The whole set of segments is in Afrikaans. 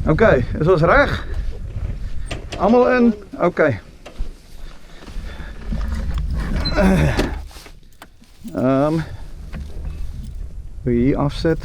Okay, is ons reg? Almal in? Okay. Hier afsit.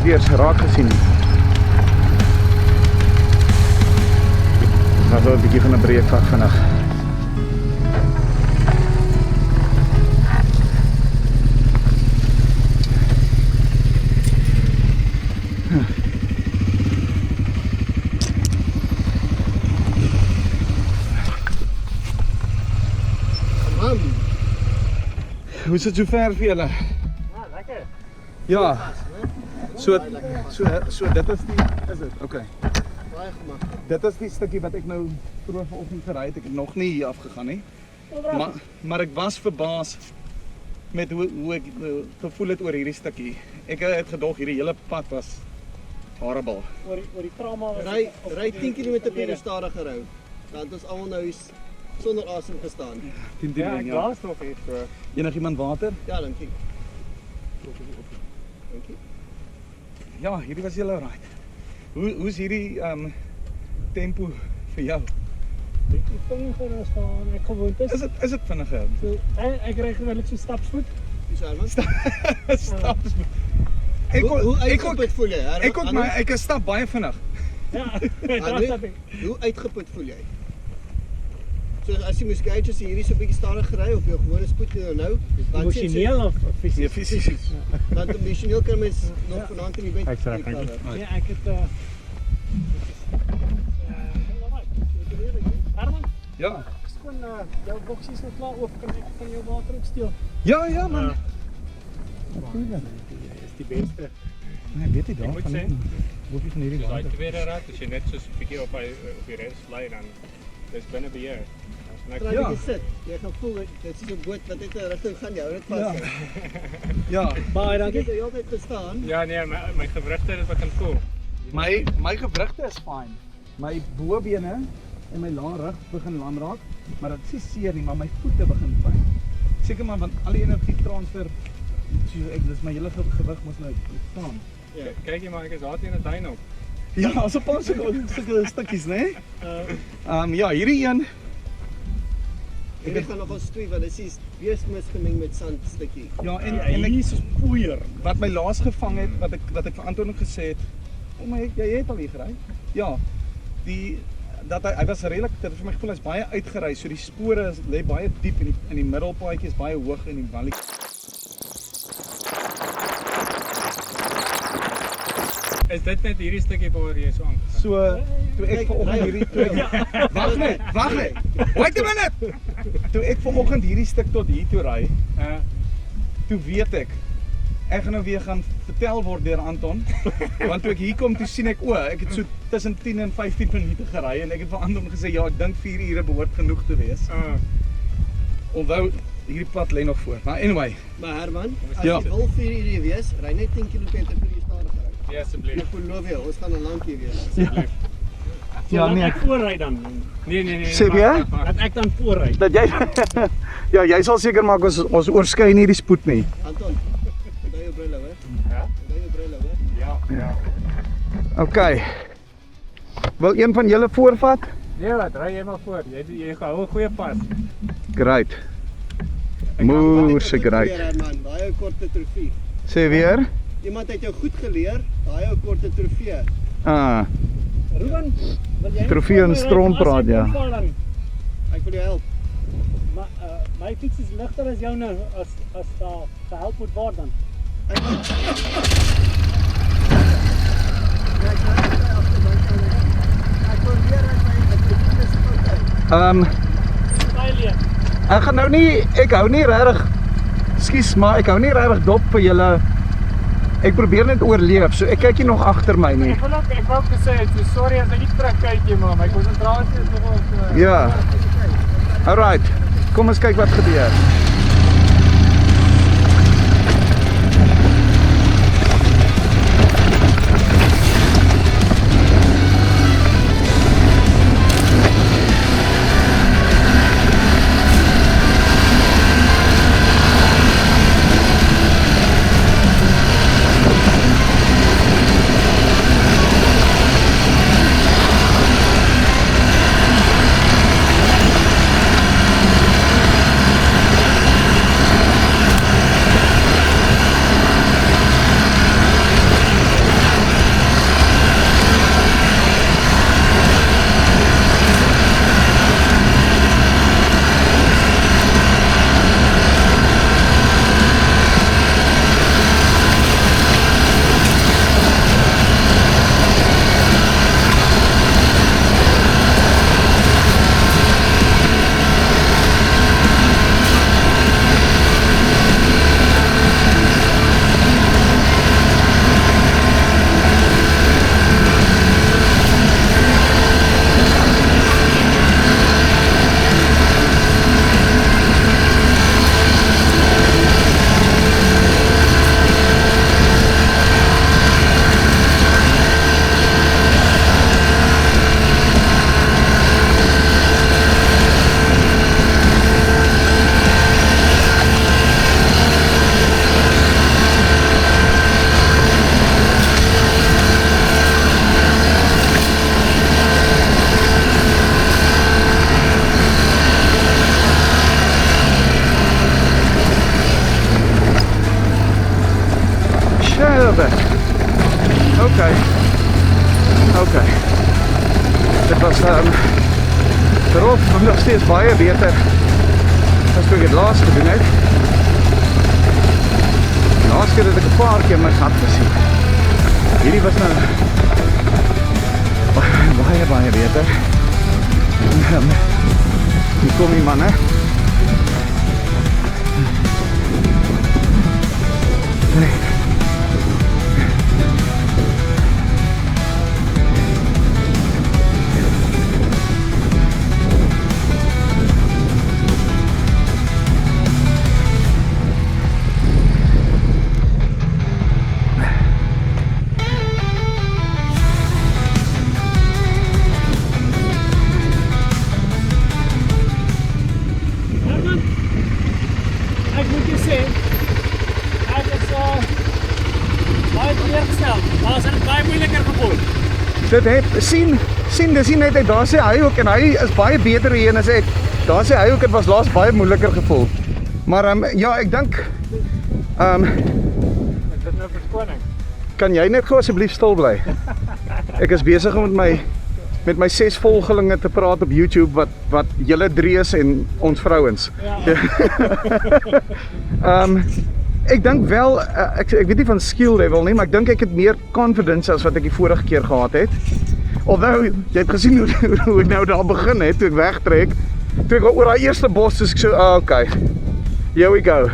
Eers raak gesien. Nou so 'n bietjie van 'n breek vat vinnig. Hoe is dit so ver vir julle? Ja, lekker. Ja. So dit is dit. Okay. Baie gemaklik. Dit is die stukkie wat ek nou vroeg vanoggend gery het. Ek het nog nie hier afgegaan nie. Maar ek was verbaas met hoe ek gevoel het oor hierdie stukkie. Ek het gedog hierdie hele pad was horrible. Oor die trauma was Ry 10 km/h stadiger hou. Dan het ons almal nou sonder asem gestaan. 10 Ja, ek ja. blaas nog iets bro. Enigiemand water? Ja, dankie. Dankie. Ja, hierdie was julle right. Hoe's hierdie tempo vir jou? Ek vinniger staan, ek gewoond is. Is dit vinniger? So, ek ry gewoonlik so stapsvoet. Dis Herman. Stap. Hoe uitgeput voel jy? Ek stap baie vinnig. Ja, daar stap ek. Hoe uitgeput voel jy? So as jy moes kyk as jy hierdie so 'n bietjie stadiger ry of jou gewone spoed nou, Emosioneel of fisies? Ja, fisies. Want emosioneel kan mens nog vanaand in die bed. Ja, ek het Herman, Ja. is gewoon jou boksie is nog klaar oop, kan ek van jou water ook steel? Ja man. Is die beste. Nee, weet jy dan? moet sê, Hoef jy van hierdie Dus water? die tweede raad, as jy net soos 'n bietjie op die res lê dan dis binne beheer. Try Ja. net sit. Jy gaan voel dit is 'n boot wat net 'n rigting gaan jou net vas. Ja. Baie Dankie. dankie. Jy altyd verstaan. Ja nee, my gewrigte is wat kan voel. My gewrigte is fyn. My bobene en my rug begin lam raak, maar dit is nie seer nie, maar my voete begin pyn. Seker maar want al die energie transfer, dis my hele gewig mos nou staan. Ja. Kyk jy maar, ek is daar teen 'n duin op. Ja, as 'n paar sulke stukkies, né? Ja, hierdie een. Ek gaan nog ons twee want dit is weesmis gemeng met sand stukkie. Ja, en En ek hier is poeier. wat my laas gevang het, wat ek vir Anton gesê het, my jy het al hier gery. Ja. Hy was redelik, dit het vir my gevoel hy's baie uitgery, so die spore lê baie diep in die middelpaadjie is baie hoog in die vallei. Is dit net hierdie stukkie waar jy so aangegaan? So toe ek vanoggend hierdie Wag net. Wait a minute. Toe ek vanoggend hierdie stuk tot hier toe ry, toe weet ek gaan nou weer gaan vertel word deur Anton, want toe ek hier kom toe sien ek ek het so tussen 10 en 15 minute gery en ek het vir Anton gesê ja, ek dink 4 ure behoort genoeg te wees. Onthou hierdie pad lê nog voor. Maar anyway, Maar Herman, as Ja. jy wil 4 ure wees, ry net 10 km/h stadiger ry. Ja, asseblief. Ek beloof jou, ons gaan 'n lank hier wees. Asseblief. ja nee, Ek voorry dan. Nee. Sê jy? Dat ek dan voorry. dat jy ja, jy sal seker maak ons oorskry nie die spoed nie. Anton, onthou jou brille, hoor. Ja? Onthou jou brille, hoor. Ja. Okay. Wil een van julle voorvat? Nee, wat, ry jy maar voor. Jy hou 'n goeie pas. Great. Wat Moer het se jou goed great. geleer, Herman? Daai ou korte trofee. Sê weer? Iemand het jou goed geleer, daai ou korte trofee. Ruben, wil jy Trofee en stroompraat, ja. Ek wil jou help. Maar my fiets is ligter as joune as daar gehelp moet word dan. Ek wil leer uit my trofee se foute. Stylie. Ek hou nie regtig. Ekskuus, maar ek hou nie regtig dop vir julle. Ek probeer net oorleef, so ek kyk nie nog agter my nie. Ek wou ook gesê, so sorry as ek nie terug kyk nie, maar my konsentrasie is nogal Ja. Alright. Kom ons kyk wat gebeur. Okay. Dit was rof, maar nog steeds baie beter as toe ek het laas gedoen het. Laas keer het ek 'n paar keer my gat gesien. Hierdie was nou baie beter. Hier kom die man, hè. Ek moet jou sê, ek is baie teleurgesteld. Maar is dit baie moeiliker gevoel. Dit het sien dis nie net daar sê hy ook en hy is baie beter hier as ek. Daar sê hy ook dit was laas baie moeiliker gevoel. Maar ja, ek dink Is dit nou verskoning? kan jy net gou asseblief stil bly? Ek is besig om met my 6 volgelinge te praat op YouTube wat julle 3 is en ons vrouens. Ja. Ek dink wel ek weet nie van skill level nie, maar ek dink ek het meer confidence as wat ek die vorige keer gehad het. Although, jy het gesien hoe ek nou daar begin het, toe ek wegtrek. Toe ek oor daai eerste bos, dus ek so, okay, here we go.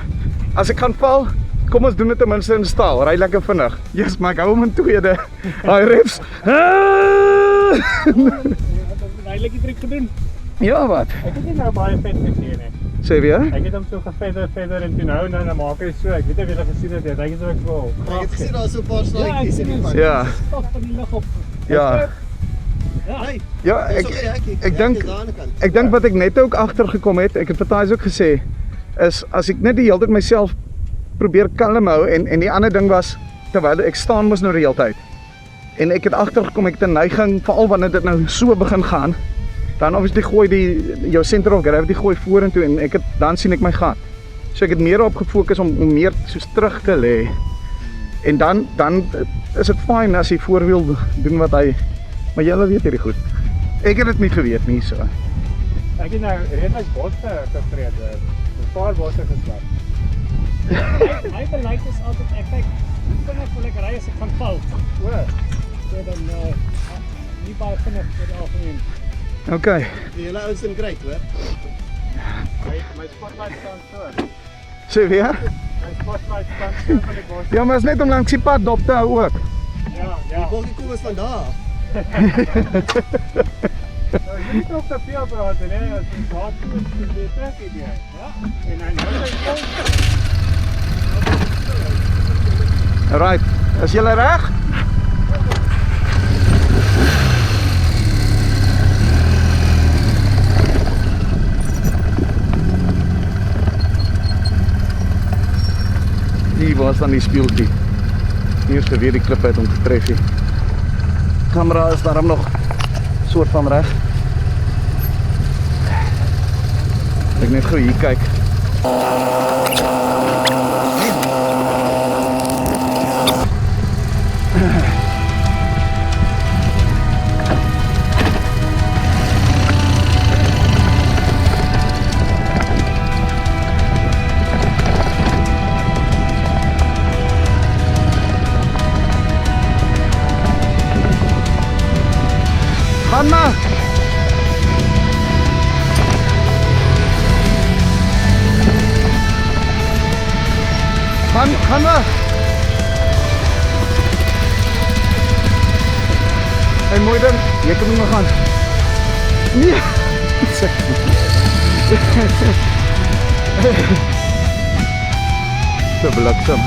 As ek kan val, kom ons doen dit ten minste in staal, ry lekker vinnig. Yes, maar ek hou hom in tweede. Hy reps. Eindelijk die trick gedoen. Ja, wat? Ek het nie nou baie vet gesien nie. Sê weer? Ek het hom so verder en toe nou dan maak hy so. Ek weet nie of jy gesien het, hy is so ek wil. Ek het gesien daar so 'n paar slaaitjies in die pad. Ja. Stap van die lug op. Ja. Hey, Ja, dis ook 'n hekkie. ek dink Hekkie is aan die ander kant. ek dink wat ek net ook agtergekom het, ek het partyds ook gesê, is as ek net die hele tyd myself probeer kalm hou en die ander ding was terwyl ek staan mos nou die hele tyd. En ek het agtergekom ek het 'n neiging veral wanneer dit nou so begin gaan, dan obviously gooi jou center of gravity gooi vorentoe en dan sien ek my gat. So ek het meer op gefokus om meer soos terug te lê. En dan is dit fyn as die voorwiel doen wat hy, maar julle weet hierdie goed. Ek het dit nie geweet nie so. Ek het nou redelik bosse gevreet. 'n Paar bosse geslap. My beleid is altyd ek kyk hoe vinnig wil ek ry as ek gaan val. O. So dan nie baie vinnig vir die algemeen. Okay. Die hele ouens in great, hoor. My spotlight staan so. Sê weer? My spotlight staan so van die bos. Ja, maar is net om langs die pad dop te hou ook. Ja. Bokkie kom ons van daar. Nou, jy moet ook te veel praat, hè. As jy praat, is dit trek jy. Ja. En dan hou jy vol. Alright, is julle reg? Hier was dan die speeltjie. Hier is weer die klip uit om te tref. Die kamera is daarom nog soort van reg. Ek net gou hier kyk. Gaan maar! Gaan maar! Hey, mooi dan, jy kan nie meer gaan. Nee! Te bliksem.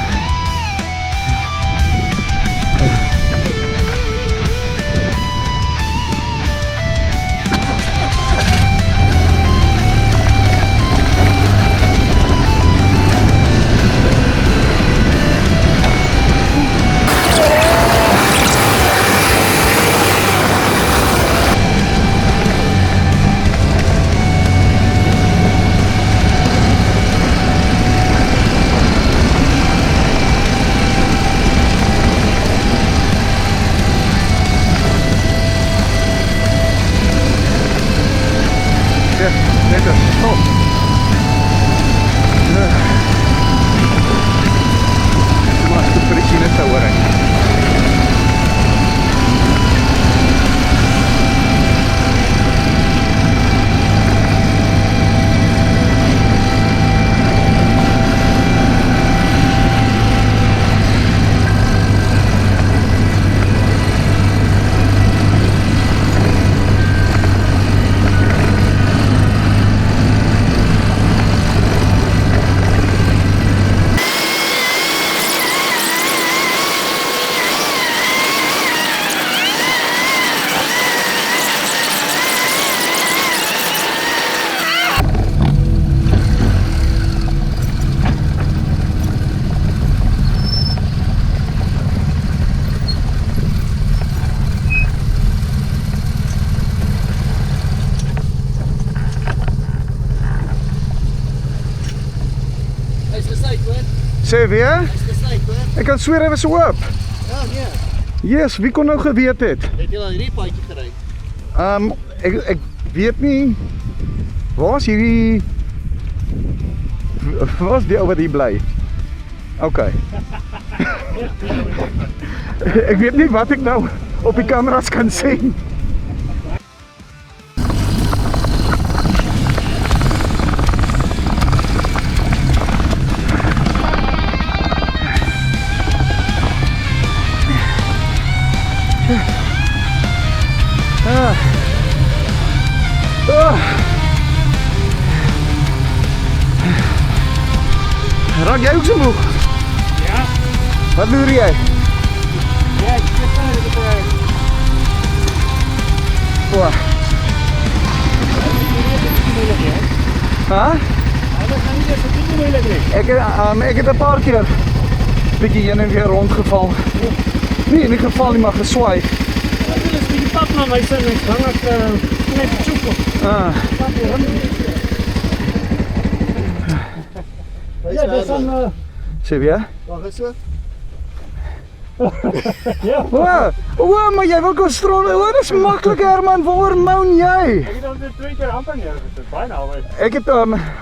Lekker, stop. Maar ek vir die Chines te hoor. Sê weer? Ek kan sweer hy was oop. Ja, nee. Yes, wie kon nou geweet het? Het jy al hierdie paadjie gery? Ek weet nie. Waar is hierdie Waar is die ou wat hier bly? Okay. Ek weet nie wat ek nou op die kameras kan sien. Raak jy ook so moeg? Ja. Wat loer jy? Ja, ek het dit O. Ha? Ek het 'n paar keer bietjie heen en weer rondgeval. Nee, in die geval nie, maar geswaai. Dit is die pad na my sin, ek hang ek net soek op. Ja, dis dan Sê weer? Wag eens so. ja. O, maar jy wil kon stroom. O, dis maklik Herman, waar moun jy? Ek het hom net 2 keer amper neergesit, baie naby. Ek het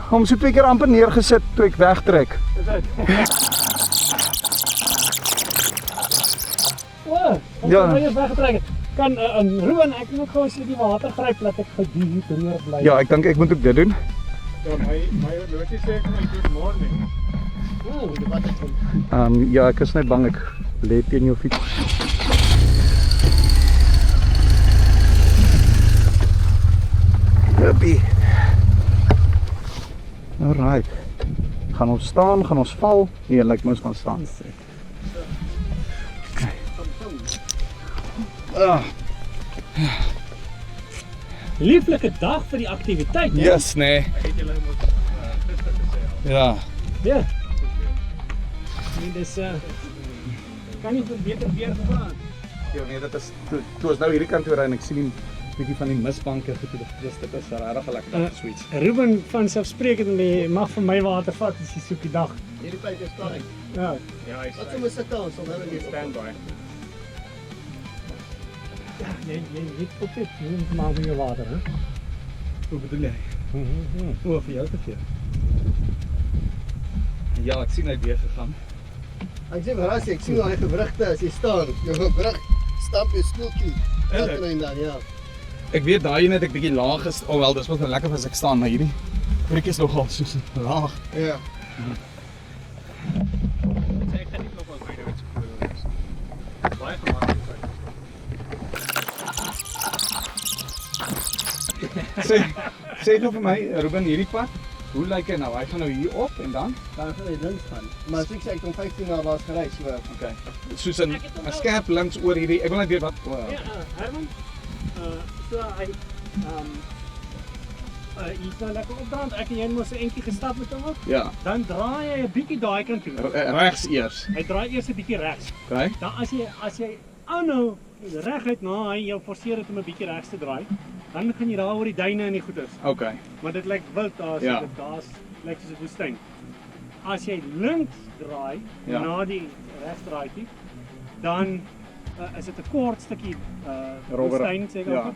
hom so 2 keer amper neergesit toe ek wegtrek. Dis uit. O, Ja. ja. Jy weggetrek het. Kan Ruben, ek moet gou so die water gryp dat ek gedehydreer bly. Ja, ek dink ek moet ook dit doen. Ja, my horlosie sê vir my good morning. Wat het kom? Ja, ek is net bang ek lê teen jou fiets. Huppie. Alright. Gaan ons staan, gaan ons val? Nee, lyk my ons gaan staan. Lieflike dag vir die aktiwiteit. hè? Yes, nee. Ek het julle mos gister gesê al. Ja. Ja. Nee, dis kan nie vir beter weer gaan. Ja, nee, dit is toe ons nou hierdie kant toe ry en ek sien 'n bietjie van die misbanke goed. Dit is regtig 'n lekker dag sweets. Ruben van selfsprekend mag van my water vat as jy soek die dag. Hierdie pyp is klaar. Ja. Ja, hy Wat sommer sit ons om nou net standby. Jy weet op dit, jy maak jou water, hè? Hoe bedoel jy? O, vir jou te veel. Ja, ek sien hy weer gegaan. Ek sê verras ek sien al die gewrigte as jy staan. Jou gewrig stap jou skooltjie. Uitrein dan, ja. Ek weet daai net ek bietjie laag is. Alhoewel dis wel lekker as ek staan, maar hierdie breek is nogal soos laag. Ja. Sê ek gaan nie nog wat byde iets probeer. Baie gemaklik. Sê gou vir my, Ruben, hierdie pad, hoe lyk hy nou? Hy gaan nou hier op en dan? Dan gaan jy links gaan. Maar as ek sê ek kom 15 na waar's gery, so. Okay. Soos 'n skerp links oor hierdie. Ek wil net weet wat. Ja, Herman. So hy hier staan lekker opdraand. Ek en jy moet so eentjie gestap met hom op. Ja. Dan draai hy 'n bietjie daai kant toe. Regs eers. Hy draai eers 'n bietjie regs. Okay. Dan as jy nou reguit na hy jou forceer het om 'n bietjie regs te draai, dan gaan jy daar oor die duine en die goeters. Okay. Maar dit lyk wild daar, Ja. daar's lyk soos 'n woestyn. As jy links draai Ja. na die regsdraaitjie, dan is dit 'n kort stukkie Robber. woestyn sê ek Ja. altyd.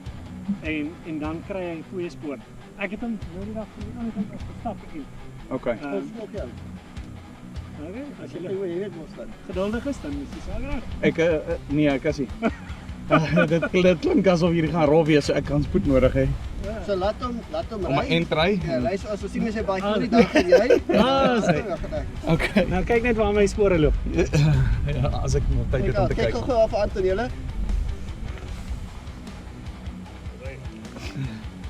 En dan kry jy 'n 2 spoor. Ek het hom nou die dag aan die ander kant gestap en Okay. okay, as jy Jy weet mos dan. geduldig is dan is die saak reg. Ek nee, ek is nie. Dit klink asof hierdie gaan rof wees, so ek kan spoed nodig hê. So laat hom Om 'n ry. end ry. Ja, ry so as ons sien mens hy baie voor die dag en jy. Sê. Okay. Nou kyk net waar my spore loop. Ja, as ek nog tyd het om te Kyk kyk. gou af Anton julle.